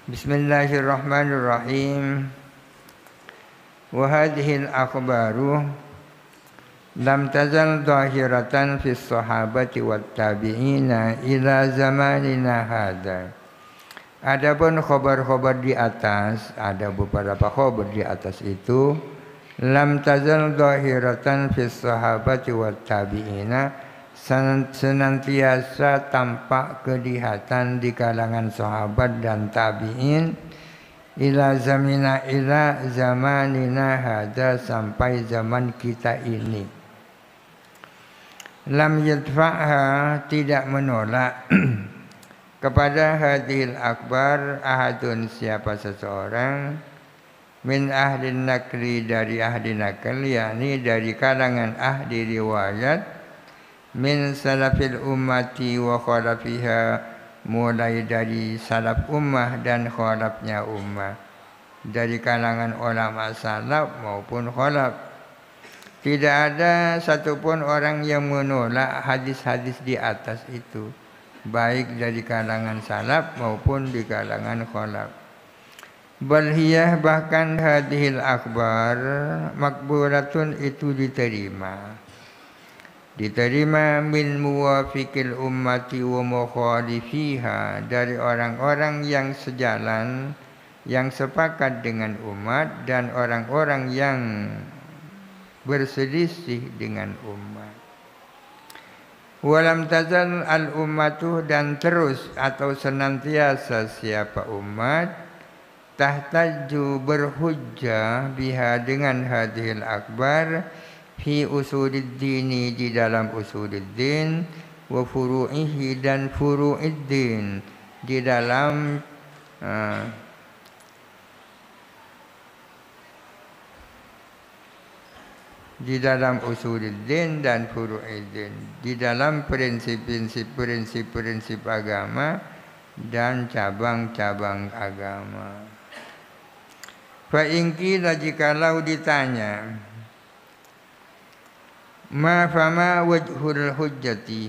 Bismillahirrahmanirrahim. Wa hadhil akhbaru lam tazal zahiratan fis sahabati wat tabi'ina ila zamanina hadza. Adapun khabar-khabar di atas, ada beberapa khabar di atas itu lam tazal zahiratan fis sahabati wat tabi'ina, senantiasa tampak kelihatan di kalangan sahabat dan tabi'in ila zamanina hadza, sampai zaman kita ini. Lam yadfa'ha, tidak menolak kepada hadhil akbar ahadun, siapa seseorang min ahli nakli, dari ahli nakal, yakni dari kalangan ahli riwayat, min salafil ummati wa khalafiha, mulai dari salaf ummah dan khalafnya ummah, dari kalangan ulama salaf maupun khalaf. Tidak ada satupun orang yang menolak hadis-hadis di atas itu, baik dari kalangan salaf maupun di kalangan khalaf. Balhiyah, bahkan hadhil akbar makbulatun, itu diterima min muwafiqil ummati wa mukhalifiha, dari orang-orang yang sejalan, yang sepakat dengan umat, dan orang-orang yang berselisih dengan umat. Walam tazal al ummatu, dan terus atau senantiasa siapa umat, tahtaju, berhujjah, biha, dengan hadhil akbar, fi usuliddini, di dalam usuliddin, wa furu'ihi, dan furu'iddin, di dalam usuliddin dan furu'iddin, di dalam prinsip-prinsip agama dan cabang-cabang agama. Fa in qila, jikalau ditanya, ma fama wajhul hujjati,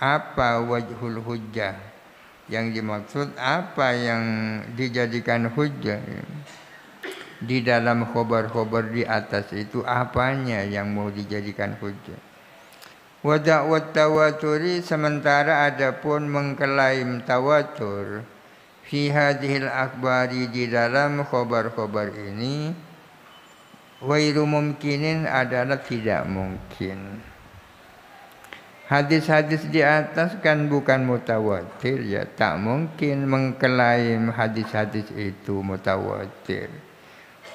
apa wajhul hujjah, yang dimaksud apa yang dijadikan hujjah di dalam khobar-khobar di atas itu, apanya yang mau dijadikan hujjah. Wa da'wat tawaturi, sementara adapun mengklaim tawatur, fi hadhil akbari, di dalam khobar-khobar ini, wairu mumkinin, adalah tidak mungkin. Hadis-hadis di atas kan bukan mutawatir, ya, tak mungkin mengklaim hadis-hadis itu mutawatir.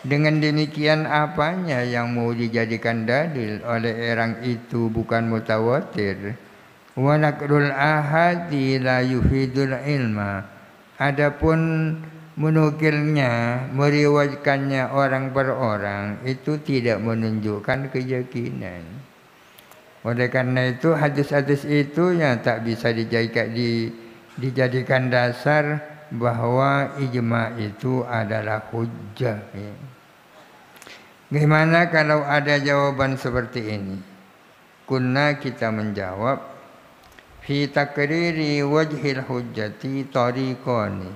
Dengan demikian, apanya yang mau dijadikan dalil oleh orang itu bukan mutawatir? Wa naqlul ahadi la yufidul ilma, adapun menukilnya, meriwayatkannya orang per orang, itu tidak menunjukkan keyakinan. Oleh karena itu hadis-hadis itu yang tak bisa dijadikan dasar bahwa ijma itu adalah hujjah. Gimana kalau ada jawaban seperti ini? Kunna, kita menjawab, fi takriri wajhil hujjati tariqani,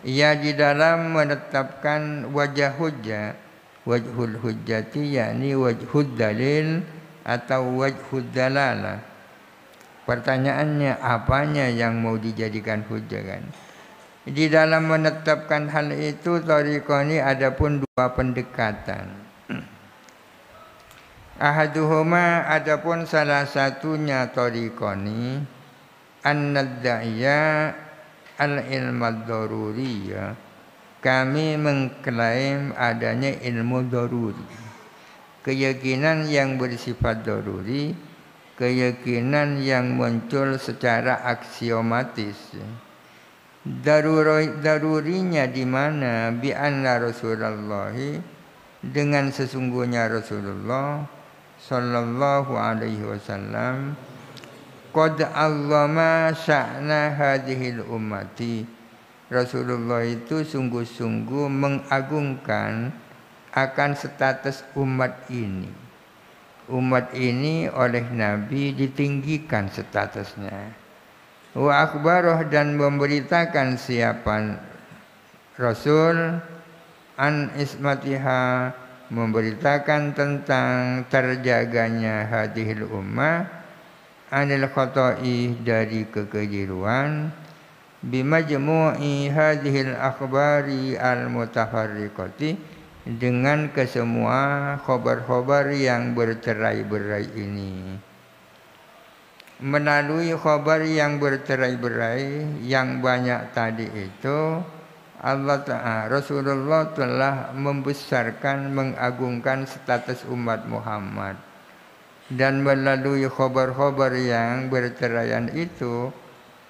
ia di dalam menetapkan wajah hujjah, wajhul hujjati, yakni wajhud dalil atau wajhud dalalah. Pertanyaannya, apanya yang mau dijadikan hujjah kan? Di dalam menetapkan hal itu tariqani, adapun dua pendekatan. Ahaduhuma, adapun salah satunya tariqani, annad-da'iya al-ilmad daruriyah, kami mengklaim adanya ilmu daruri, keyakinan yang bersifat daruri, keyakinan yang muncul secara aksiomatis. Darurinya di mana? Bi anna Rasulullah, dengan sesungguhnya Rasulullah sallallahu alaihi wasallam, qad allama sya'na hadhil ummati, Rasulullah itu sungguh-sungguh mengagungkan akan status umat ini. Umat ini oleh Nabi ditinggikan statusnya. Wa akhbarah, dan memberitakan siapa Rasul an ismatiha memberitakan tentang terjaganya hadhil ummah anil khata'i dari kekeliruan bimajmu'i hadhil akhbari al mutafarriqati dengan kesemua khabar-khabar yang bercerai-berai ini. Melalui khabar yang bercerai-berai yang banyak tadi itu, Allah Ta'ala Rasulullah telah membesarkan, mengagungkan status umat Muhammad. Dan melalui khabar-khabar yang berceraian itu,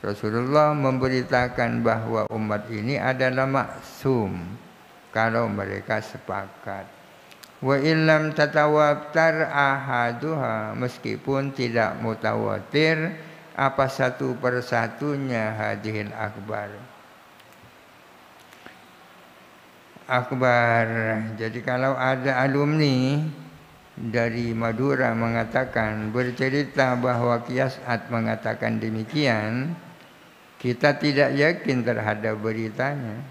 Rasulullah memberitakan bahwa umat ini adalah maksum kalau mereka sepakat. Wa illam tatawatar ahaduha, meskipun tidak mutawatir apa satu persatunya hadhil akbar. Jadi kalau ada alumni dari Madura mengatakan, bercerita bahwa Kiasat mengatakan demikian, kita tidak yakin terhadap beritanya.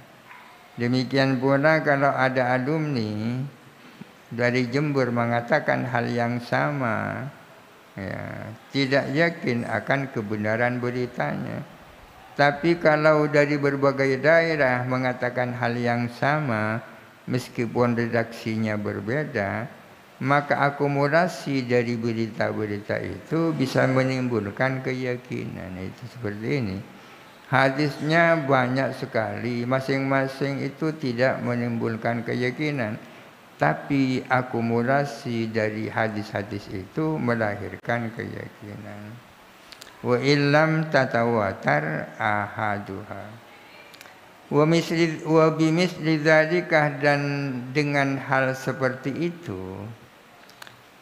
Demikian pula kalau ada alumni dari Jember mengatakan hal yang sama, ya, tidak yakin akan kebenaran beritanya. Tapi kalau dari berbagai daerah mengatakan hal yang sama, meskipun redaksinya berbeda, maka akumulasi dari berita-berita itu bisa menimbulkan keyakinan. Itu seperti ini. Hadisnya banyak sekali, masing-masing itu tidak menimbulkan keyakinan. Tapi akumulasi dari hadis-hadis itu melahirkan keyakinan. Wa illam tatawatar ahaduha. Wa bimisli dzalika, dan dengan hal seperti itu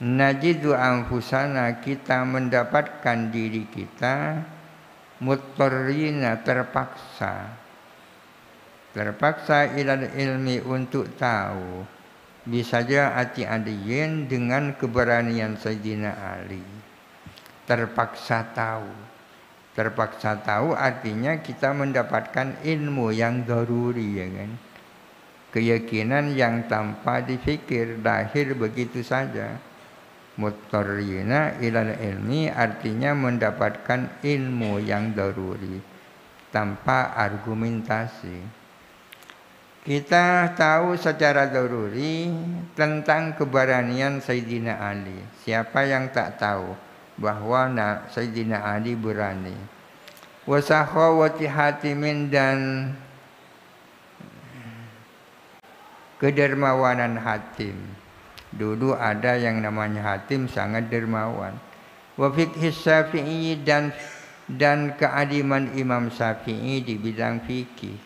najidu anfusana, kita mendapatkan diri kita muttarrina, terpaksa ilal ilmi, untuk tahu bisaja ati adiyin, dengan keberanian Sayyidina Ali. Terpaksa tahu artinya kita mendapatkan ilmu yang daruri, ya kan? Keyakinan yang tanpa dipikir, lahir begitu saja. Muttarrina ilal ilmi artinya mendapatkan ilmu yang daruri tanpa argumentasi. Kita tahu secara daruri tentang keberanian Sayyidina Ali. Siapa yang tak tahu bahwa Sayyidina Ali berani. Wa sakhawati hatimin, dan kedermawanan Hatim. Dulu ada yang namanya Hatim sangat dermawan. Wa fiqhi Syafi'i, dan keadiman Imam Syafi'i di bidang fikih.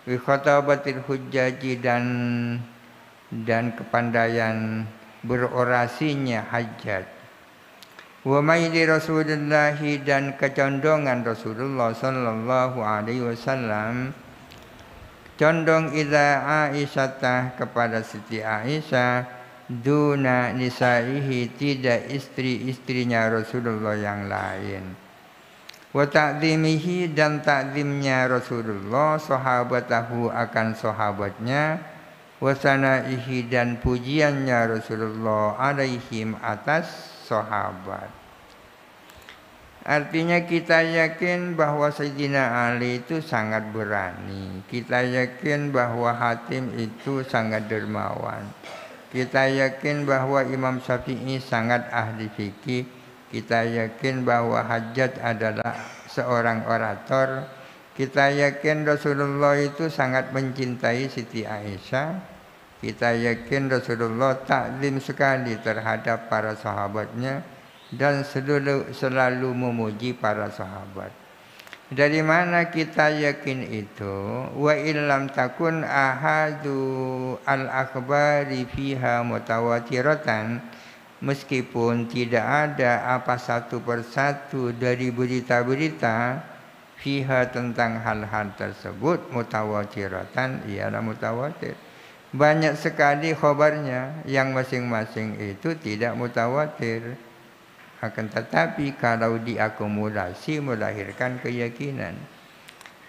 Wa khatabatil hujjaji, dan kepandaian berorasinya Hajjaj. Wa maili Rasulullah, dan kecondongan Rasulullah sallallahu alaihi wasallam, condong ila Aisyah, kepada Siti Aisyah, duna nisaihi, tidak istri-istrinya Rasulullah yang lain. Wa ta'zimihi, dan ta'zimnya Rasulullah sahabatahu, akan sahabatnya. Wa sanaihi, dan pujiannya Rasulullah alaihim, atas sahabat. Artinya kita yakin bahwa Sayyidina Ali itu sangat berani. Kita yakin bahwa Hatim itu sangat dermawan. Kita yakin bahwa Imam Syafi'i sangat ahli fikih. Kita yakin bahwa Hajjaj adalah seorang orator. Kita yakin Rasulullah itu sangat mencintai Siti Aisyah. Kita yakin Rasulullah takzim sekali terhadap para sahabatnya, dan selalu memuji para sahabat. Dari mana kita yakin itu? Wa illam takun ahadu al-akhbari fiha mutawatiratan, meskipun tidak ada apa satu persatu dari berita-berita fiha, tentang hal-hal tersebut, mutawatiratan, ialah mutawatir. Banyak sekali khabarnya yang masing-masing itu tidak mutawatir. Akan tetapi kalau diakumulasi melahirkan keyakinan.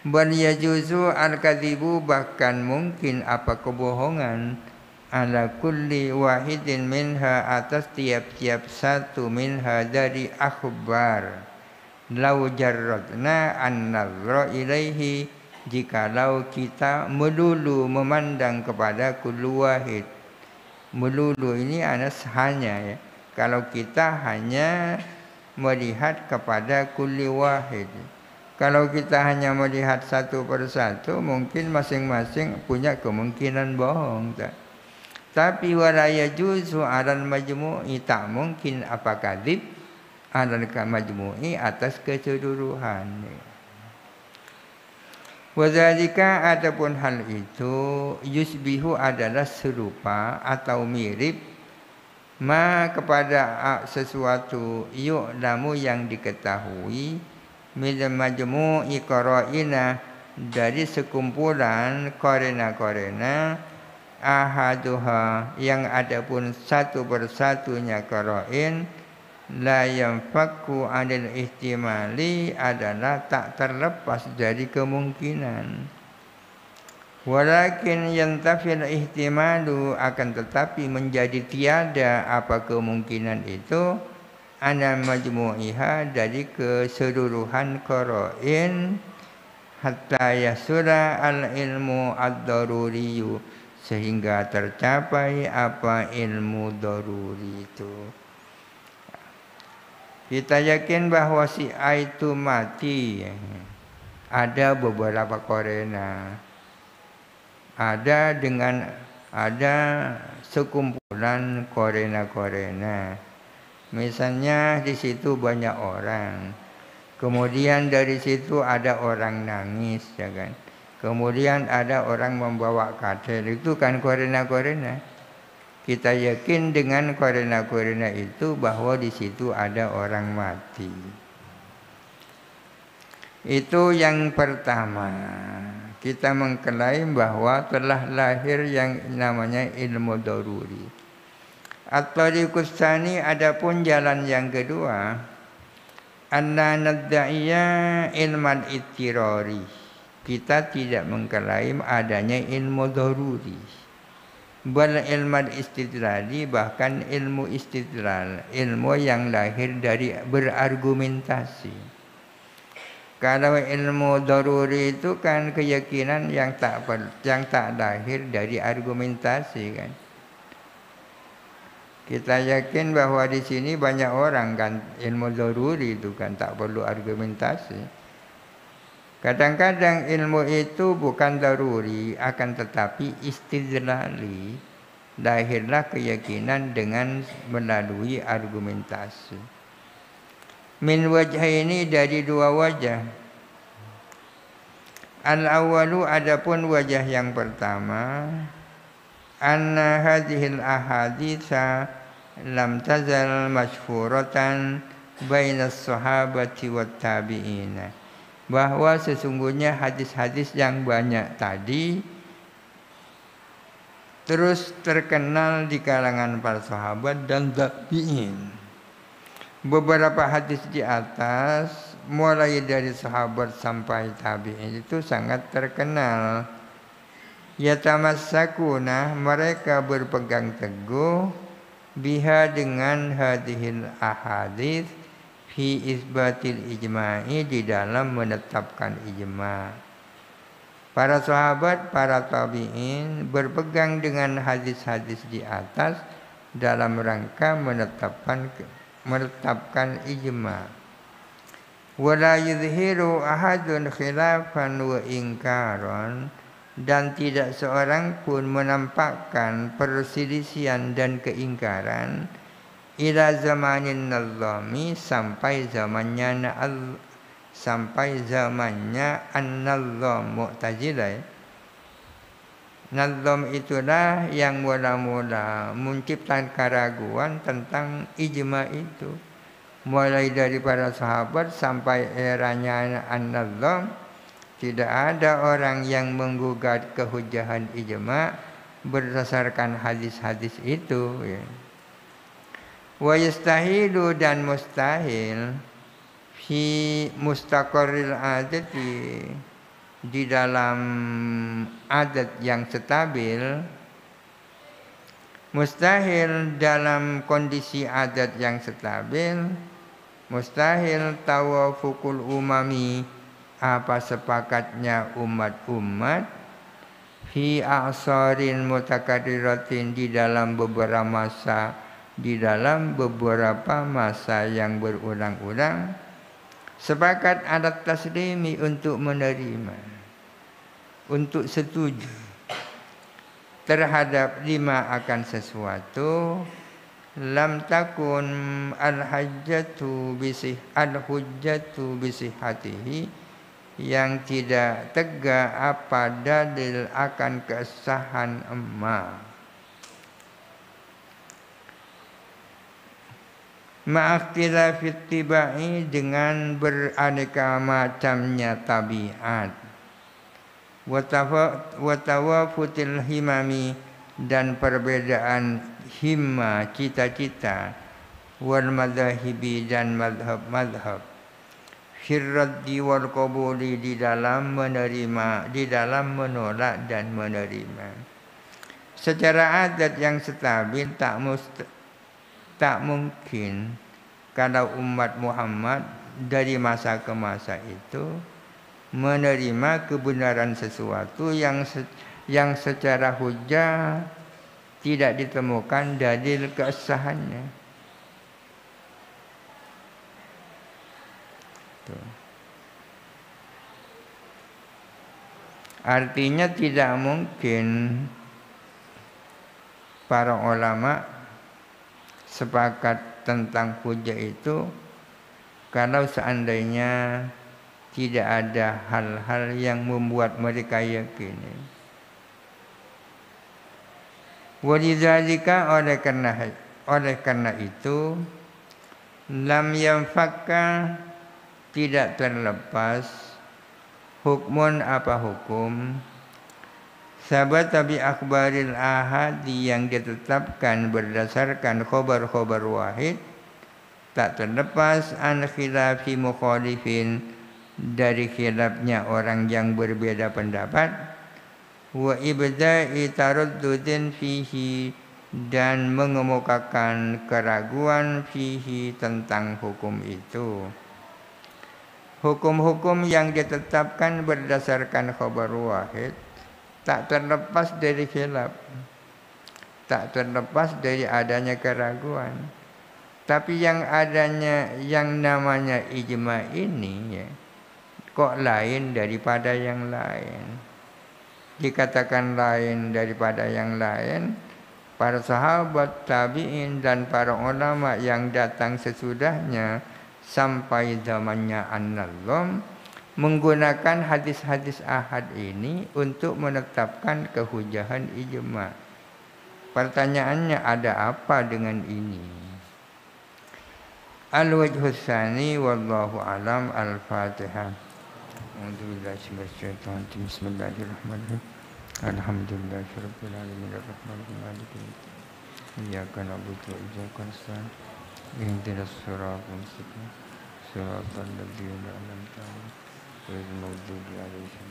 Bal yajuzu al-kadzibu, bahkan mungkin apa kebohongan, ala kulli wahidin minha, atas tiap-tiap satu minha dari akhbar. Lau jarradna an-nadhra ilaihi, jikalau kita melulu memandang kepada kullu wahid. Melulu ini hanya ya. Kalau kita hanya melihat kepada kulli wahid. Kalau kita hanya melihat satu persatu, mungkin masing-masing punya kemungkinan bohong. Tapi wala yajuzu 'alal majmu'i, tak mungkin apa kadzib 'alal majmu'i, atas keseluruhan. Wadzalika, adapun hal itu, yusbihu adalah serupa atau mirip, ma kepada sesuatu, yu'lamu yang diketahui, min majmu'i qara'ina, dari sekumpulan korena-korena, ahaduha, yang adapun satu persatunya qara'in, la yanfaku 'anil ihtimali, adalah tak terlepas dari kemungkinan. Walakin yantafil ihtimalu, akan tetapi menjadi tiada apa kemungkinan itu, ana majmu'iha, dari keseluruhan qara'in, hatta yasura al-ilmu ad-daruriyu, sehingga tercapai apa ilmu daruri itu. Kita yakin bahwa si A itu mati. Ada beberapa korena. Ada sekumpulan korena-korena. Misalnya di situ banyak orang. Kemudian dari situ ada orang nangis, ya kan. Kemudian ada orang membawa katil. Itu kan korena-korena. Kita yakin dengan korena-korena itu bahwa di situ ada orang mati. Itu yang pertama. Kita mengklaim bahwa telah lahir yang namanya ilmu daruri. At-tariqus tsani, adapun jalan yang kedua, anna nadda'iya ilmal ittirari. Kita tidak mengklaim adanya ilmu daruri. Bal ilmal istidlali, bahkan ilmu istidlal, ilmu yang lahir dari berargumentasi. Kalau ilmu daruri itu kan keyakinan yang tak lahir dari argumentasi kan. Kita yakin bahwa di sini banyak orang kan, ilmu daruri itu kan tak perlu argumentasi. Kadang-kadang ilmu itu bukan daruri, akan tetapi istidlali. Lahirlah keyakinan dengan melalui argumentasi. Min wajhaini, dari dua wajah. Al-awwalu, adapun wajah yang pertama, anna hadhil ahaditsa lam tazal masyhuratan bainas sahabati wat tabi'ina, bahwa sesungguhnya hadis-hadis yang banyak tadi terus terkenal di kalangan para sahabat dan tabi'in. Beberapa hadis di atas, mulai dari sahabat sampai tabi'in, itu sangat terkenal. Yatamassakuna, mereka berpegang teguh, biha, dengan hadhil ahadits, fi isbatil ijma'i, di dalam menetapkan ijma'. Para sahabat, para tabi'in berpegang dengan hadis-hadis di atas dalam rangka menetapkan ijma'. Wala yudhiru ahadun khilafan wa ingkaran, dan tidak seorang pun menampakkan perselisihan dan keingkaran, ila zamanin nazami, sampai zamannya an-nazam Mu'tazilah. Nazam itulah yang mula-mula menciptakan keraguan tentang ijma' itu. Mulai dari para sahabat sampai eranya an-nazam, tidak ada orang yang menggugat kehujahan ijma' berdasarkan hadis-hadis itu. Ya. Wa yastahilu, dan mustahil, fi mustaqarril adati, di dalam adat yang stabil, mustahil dalam kondisi adat yang stabil, mustahil tawafukul umami, apa sepakatnya umat-umat, fi a'sarin mutakarriratin, di dalam beberapa masa yang berulang-ulang, sepakat adat taslimi, untuk menerima, untuk setuju terhadap lima akan sesuatu, lam takun al-hujjatu bisihhatihi, yang tidak tegak apa dalil akan kesahan emak. Ma'akhtilafit tibai, dengan beraneka macamnya tabiat. Watawafutil himami, dan perbedaan himma, cita-cita. Wal madhahibi, dan madhab. Firraddi wal qabuli, di dalam menerima, di dalam menolak dan menerima. Secara adat yang stabil, tak mungkin kalau umat Muhammad dari masa ke masa itu menerima kebenaran sesuatu yang secara hujjah tidak ditemukan dalil kesahannya. Artinya tidak mungkin para ulama sepakat tentang hujjah itu kalau seandainya tidak ada hal-hal yang membuat mereka yakin. Walidzalika, oleh karena itu, lam yanfakka, tidak terlepas, hukmun apa hukum, sabata bi akhbaril ahadi, yang ditetapkan berdasarkan khobar-khobar wahid, tak terlepas an khilafi mukhalifin, dari khilafnya orang yang berbeda pendapat, wa ibda'i taraddudin fihi, dan mengemukakan keraguan fihi, tentang hukum itu. Hukum-hukum yang ditetapkan berdasarkan khabar wahid tak terlepas dari khilaf, tak terlepas dari adanya keraguan. Tapi yang namanya ijma ini ya, kok lain daripada yang lain. Dikatakan lain daripada yang lain, para sahabat, tabi'in, dan para ulama yang datang sesudahnya sampai zamannya An-Nazm menggunakan hadis-hadis ahad ini untuk menetapkan kehujahan ijma. Pertanyaannya, ada apa dengan ini? Al-wajhus tsani, wallahu alam. Al-Fatihah. Bismillahirrahmanirrahim. Alhamdulillahirabbil alamin, arrahmanirrahim, maliki yaumiddin. Iyyaka na'budu wa iyyaka nasta'in. Ihdinas siratal mustaqim, siratal ladzina an'amta 'alaihim ghairil maghdubi 'alaihim